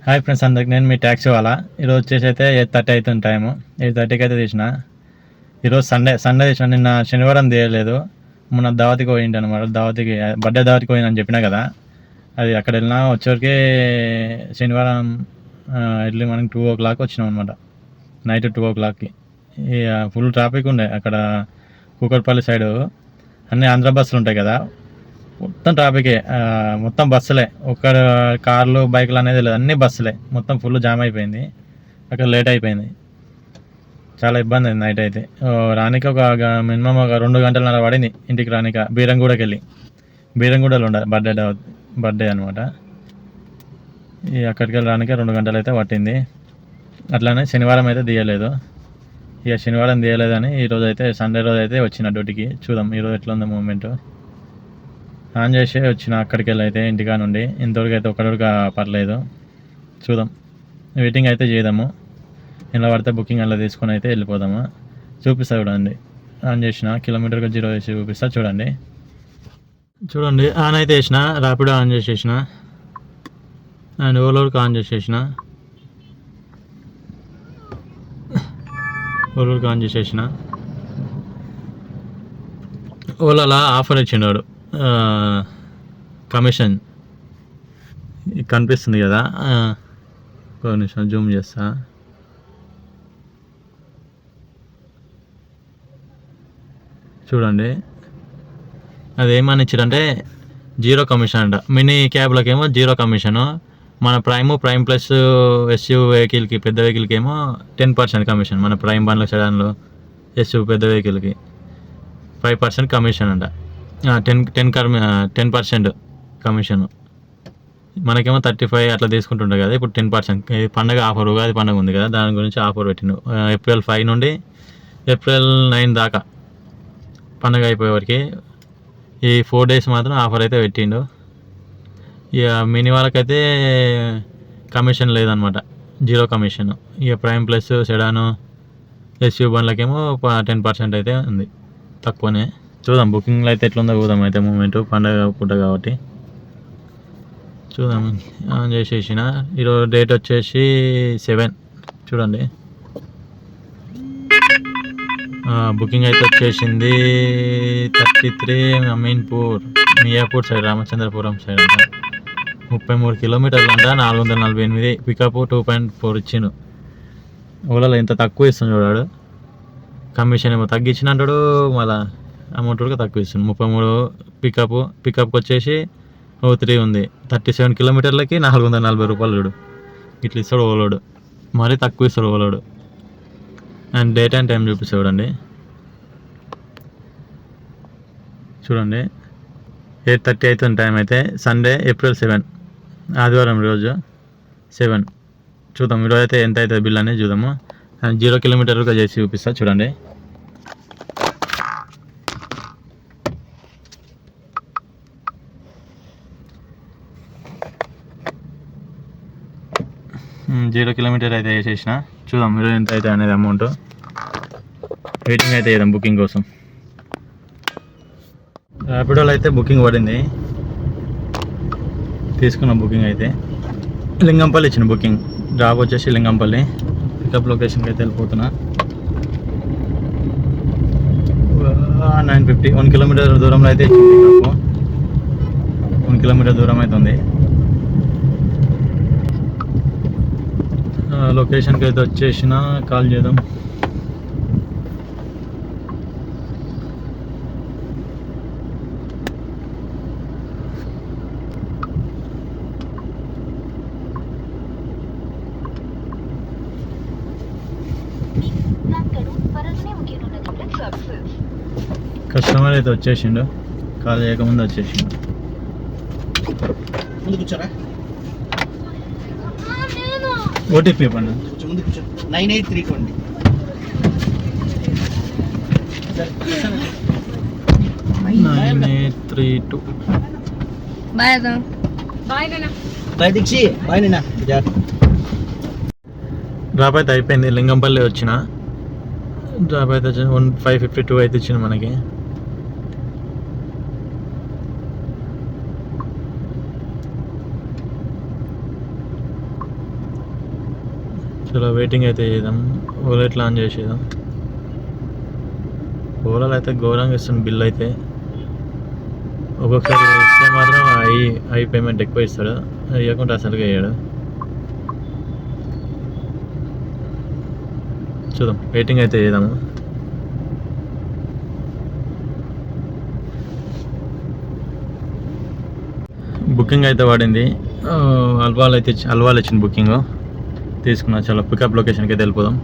Hi friends, అందరికి నేను మీ taxi వాళ్ళ. ఈరోజు వచ్చేసి అయితే 8:30 అవుతుంది టైము. 8:30కి అయితే తీసిన. ఈరోజు సండే తీసిన. నిన్న శనివారం తీయలేదు. మొన్న దావతికి పోయింటి అనమాట. బర్త్డే దావతికి పోయిందని చెప్పినా కదా, అది అక్కడ వెళ్ళినా వచ్చేవరికి శనివారం ఎర్లీ మార్నింగ్ 2 o'clock వచ్చినాం అనమాట. నైట్ 2 o'clockకి. ఫుల్ ట్రాఫిక్ ఉండే అక్కడ. కూకట్పల్లి సైడు అన్నీ ఆంధ్ర బస్సులు ఉంటాయి కదా, మొత్తం ట్రాఫికే. మొత్తం బస్సులే, ఒక్క కార్లు బైకులు అనేది లేదు, అన్నీ బస్సులే. మొత్తం ఫుల్ జామ్ అయిపోయింది. అక్కడ లేట్ అయిపోయింది, చాలా ఇబ్బంది అయింది. నైట్ అయితే రానికి మినిమం ఒక 2 గంటలన్నర పడింది ఇంటికి రానిక. బీరంగూడకి వెళ్ళి, బీరంగూడలో ఉండాలి బర్త్డే అనమాట. అక్కడికి వెళ్ళి రానికే 2 గంటలు అయితే పట్టింది. అట్లానే శనివారం అయితే తీయలేదు. ఇక శనివారం తీయలేదని ఈరోజు అయితే సండే రోజు అయితే వచ్చిన డ్యూటీకి. చూద్దాం ఈరోజు ఎట్లా ఉంది మూమెంట్. ఆన్ చేసి వచ్చిన అక్కడికి వెళ్ళి అయితే ఇంటికా నుండి. ఇంతవరకు అయితే ఒక్కడికి పర్లేదు. చూద్దాం, వెయిటింగ్ అయితే చేద్దాము. ఇలా పడితే బుకింగ్ అలా తీసుకొని అయితే వెళ్ళిపోదాము. చూపిస్తా చూడండి. ఆన్ చేసిన కిలోమీటర్కి 0 వేసి చూపిస్తా చూడండి. ఆన్ అయితే వేసిన, ర్యాపిడో ఆన్ చేసేసిన అండ్ ఓలోకి ఆన్ చేసేసిన. ఓలాలో ఆఫర్ ఇచ్చిండు కమిషన్. కనిపిస్తుంది కదా, ఒక నిమిషం జూమ్ చేస్తా. చూడండి, అదేమని ఇచ్చారంటే 0 కమిషన్ అంట. మినీ క్యాబ్లకేమో 0 కమిషను. మన ప్రైమ్ ప్లస్ ఎస్యూవి వెహికల్కి, పెద్ద వెహికల్కి ఏమో 10% కమిషన్. మన ప్రైమ్ బండ్లు సెడాన్లు ఎస్యూవి పెద్ద వెహికల్కి 5% కమిషన్ అంట. 10% కమిషన్. మనకేమో 35 అట్లా తీసుకుంటుండే కదా, ఇప్పుడు 10%. పండగ ఆఫర్, ఉగాది పండుగ ఉంది కదా, దాని గురించి ఆఫర్ పెట్టిండు. April 5 నుండి April 9 దాకా పండగ అయిపోయేవరకు ఈ 4 days మాత్రం ఆఫర్ అయితే పెట్టిండు. ఇక మినీ వాళ్ళకైతే కమిషన్ లేదనమాట, 0 కమిషన్. ఇక ప్రైమ్ ప్లస్ సెడాను ఎస్యూ బండ్లకేమో 10% అయితే ఉంది, తక్కువనే. చూద్దాం బుకింగ్లో అయితే ఎట్లుందో చూద్దాం. అయితే మూమెంట్ పండగ పూట కాబట్టి చూద్దాం. ఆన్ చేసేసిన. ఈరోజు డేట్ వచ్చేసి 7. చూడండి, బుకింగ్ అయితే వచ్చేసింది 33 అమీన్పూర్, మియాపూర్ సైడ్, రామచంద్రపురం సైడ్ అంట. 33 కిలోమీటర్లు అంట, 448. పికప్ 2.4 ఇచ్చిండు. ఓలాలో ఎంత తక్కువ ఇస్తుంది చూడాడు. కమిషన్ ఏమో తగ్గించిన అంటాడు, మళ్ళీ అమౌంట్ కూడా తక్కువ ఇస్తుంది. 33 పికప్కి వచ్చేసి 3 ఉంది. 37 కిలోమీటర్లకి 440 రూపాయలు. చూడు, ఇట్లా ఇస్తాడు ఓలోడు, మరీ తక్కువ ఇస్తాడు ఓలోడు. అండ్ డేట్ అండ్ టైం చూపిస్తాడు చూడండి. 8:30 అవుతుంది టైం అయితే. సండే April 7, ఆదివారం రోజు 7. చూద్దాం ఈరోజు అయితే ఎంత అవుతుంది బిల్ అనేది చూద్దాము. అండ్ 0 కిలోమీటర్గా చేసి చూపిస్తా చూడండి. జీరో కిలోమీటర్ అయితే వేసేసిన. చూద్దాం ఈరోజు ఎంత అయితే అనేది అమౌంట్. వెయిటింగ్ అయితే చేద్దాం బుకింగ్ కోసం. ర్యాపిడోలో అయితే బుకింగ్ పడింది, తీసుకున్న బుకింగ్ అయితే. లింగంపల్లి ఇచ్చిన బుకింగ్. డ్రాప్ వచ్చేసి లింగంపల్లి. పికప్ లొకేషన్కి అయితే వెళ్ళిపోతున్నా. 950, 1 కిలోమీటర్ దూరంలో అయితే ఇచ్చింది పికప్. 1 కిలోమీటర్ దూరం అవుతుంది. లొకేషన్కి అయితే వచ్చేసిన, కాల్ చేద్దాం. కస్టమర్ అయితే వచ్చేసిండు, కాల్ చేయకముందు వచ్చేసిండు. ఓటీపీ ఇవ్వండి. 98320. డ్రాప్ అయితే అయిపోయింది. లింగంపల్లి వచ్చిన డ్రాప్ అయితే 552 అయితే ఇచ్చింది మనకి. చలో వెయిటింగ్ అయితే చేద్దాం. ఓలా ఎట్లా ఆన్ చేసేద్దాం. ఓలాలో అయితే ఘోరంగా ఇస్తుంది బిల్ అయితే. ఒక్కొక్కసారి ఇస్తే మాత్రం ఐ పేమెంట్ ఎక్కువ ఇస్తాడు, ఇవ్వకుండా అసలుగా వేయడు. చూద్దాం, వెయిటింగ్ అయితే చేద్దాము. బుకింగ్ అయితే పడింది. అల్వాల్ ఇచ్చింది బుకింగ్, తీసుకున్నా. చాలా పికప్ లొకేషన్కి అయితే వెళ్ళిపోదాం.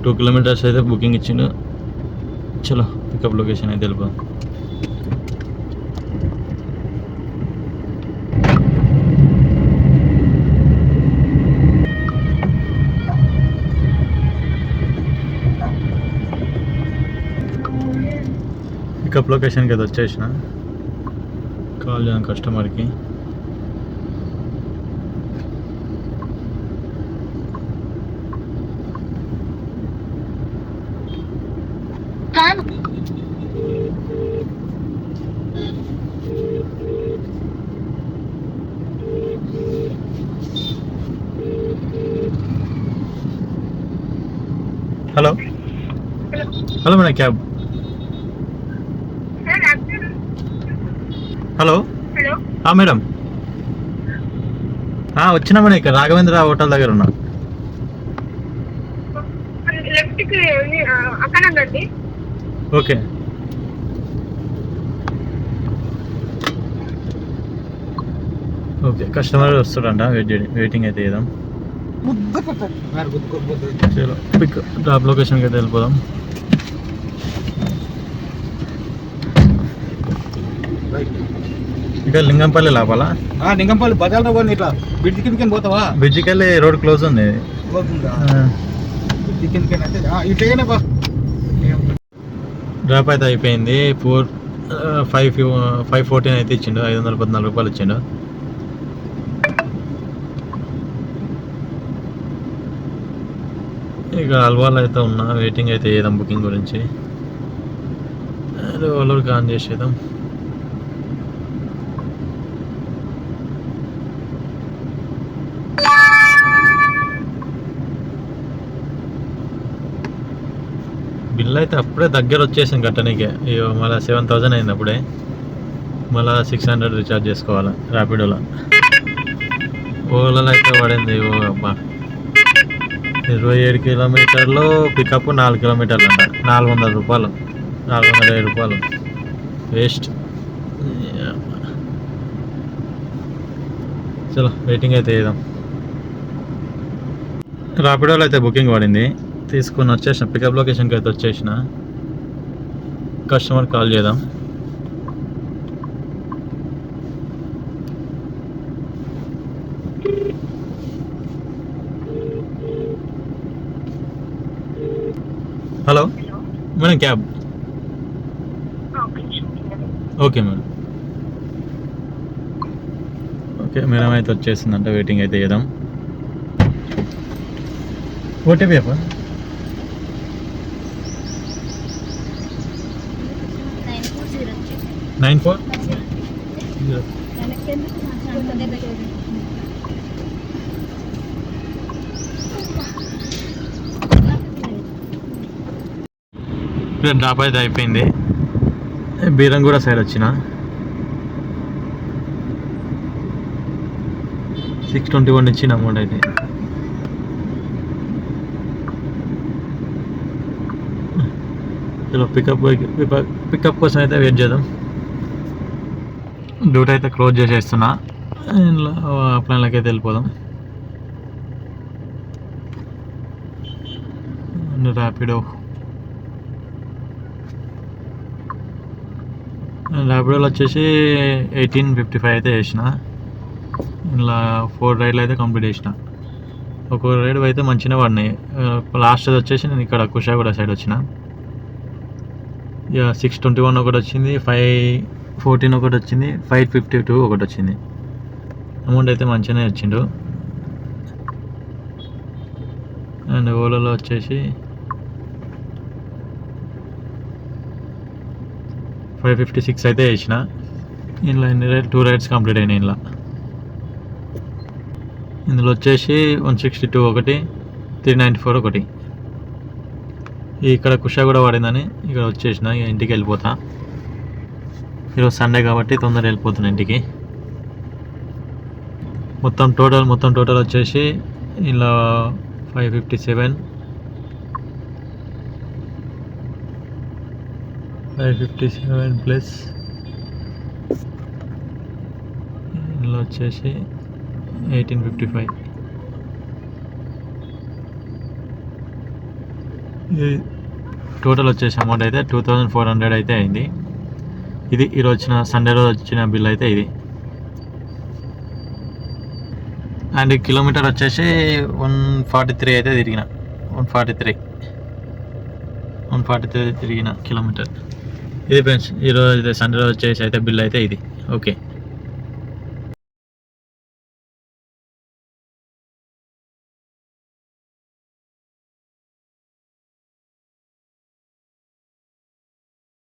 2 kilometers అయితే బుకింగ్ ఇచ్చిండు. చలో పికప్ లొకేషన్ అయితే వెళ్ళిపోదాం. పికప్ లొకేషన్కి అయితే వచ్చేసిన. కాల్ చేద్దాం కస్టమర్కి. Hello hello madam, cab. Hello madam, వచ్చినా మేడం. ఇక్కడ రాఘవేంద్ర హోటల్ దగ్గర ఉన్నా. ఓకే. ఓకే, కస్టమర్ వస్తాడంట. వెయిటింగ్ అయితే చేద్దాం. చలో పిక్ డ్రాప్ లొకేషన్కి అయితే వెళ్ళిపోదాం. ఇంకా లింగంపల్లి లోపల. లింగంపల్లి బజార్లో పోనీ ఇట్లా బ్రిడ్జ్ కిందకి పోతావా? బ్రిడ్జికి వెళ్ళి రోడ్ క్లోజ్ ఉంది. డ్రాప్ అయితే అయిపోయింది. 514 అయితే ఇచ్చిండు. 514 రూపాయలు ఇచ్చిండు. ఇక అల్వాల్ అయితే ఉన్నా. వెయిటింగ్ అయితే చేద్దాం బుకింగ్ గురించి. ఓలర్కి ఆన్ చేసేద్దాం. బిల్ అయితే అప్పుడే దగ్గర వచ్చేసింది కట్టనీకే. మళ్ళీ 7,000 అయింది అప్పుడే. మళ్ళీ 600 రీఛార్జ్ చేసుకోవాలి ర్యాపిడోలో. ఓలాలో అయితే పడింది. అబ్బా, 27 kilometers పికప్, 4 kilometers అంట. 400 రూపాయలు, 450 రూపాయలు వేస్ట్. చలో వెయిటింగ్ అయితే చేద్దాం. ర్యాపిడోలో అయితే బుకింగ్ పడింది. తీసుకొని వచ్చేసిన. పికప్ లొకేషన్కి అయితే వచ్చేసిన. కస్టమర్ కాల్ చేద్దాం. Hello madam, cab. Okay madam. Okay madam అయితే వచ్చేసిందంట. వెయిటింగ్ అయితే చేద్దాం. ఓటీపీ చెప్ప. 94 డ్రాప్ అయితే అయిపోయింది. బీరంగూడ సైడ్ వచ్చిన. 621 ఇచ్చిన అమౌంట్ అయితే. చలో పికప్ కోసం అయితే వెయిట్ చేద్దాం. డ్యూటీ అయితే క్లోజ్ చేసేస్తున్నా. ప్లాన్లోకి అయితే వెళ్ళిపోదాం. ర్యాపిడోలో వచ్చేసి 1855 అయితే చేసిన. ఇలా 4 రైడ్లు అయితే కంప్లీట్ చేసిన. ఒక్కొక్క రైడ్ అయితే మంచిగా పడినాయి. లాస్ట్ వచ్చేసి నేను ఇక్కడ కుషాగూడ సైడ్ వచ్చిన. ఇక 621 ఒకటి వచ్చింది, 514 ఒకటి వచ్చింది, 552 ఒకటి వచ్చింది. అమౌంట్ అయితే మంచిగానే వచ్చిండు. అండ్ ఓలాలో వచ్చేసి 556 అయితే వేసిన. ఇందులో 2 రైడ్స్ కంప్లీట్ అయినాయి. ఇందులో ఇందులో వచ్చేసి 162 ఒకటి, 394 ఒకటి. ఇక్కడ కుషా కూడా పడిందని ఇక్కడ వచ్చేసిన ఇక ఇంటికి వెళ్ళిపోతా. ఈరోజు సండే కాబట్టి తొందరగా వెళ్ళిపోతున్నా ఇంటికి. మొత్తం టోటల్ వచ్చేసి ఇలా 557 ప్లస్ ఇందులో వచ్చేసి 1855. టోటల్ వచ్చేసి అమౌంట్ అయితే 2400 అయితే అయింది. ఇది ఈరోజు వచ్చిన సండే రోజు వచ్చిన బిల్ అయితే ఇది. అండ్ కిలోమీటర్ వచ్చేసి 143 అయితే తిరిగిన. 143 తిరిగిన కిలోమీటర్. ఇది ఫ్రెండ్స్ ఈరోజు సండే రోజు వచ్చేసి అయితే బిల్ అయితే ఇది. ఓకే.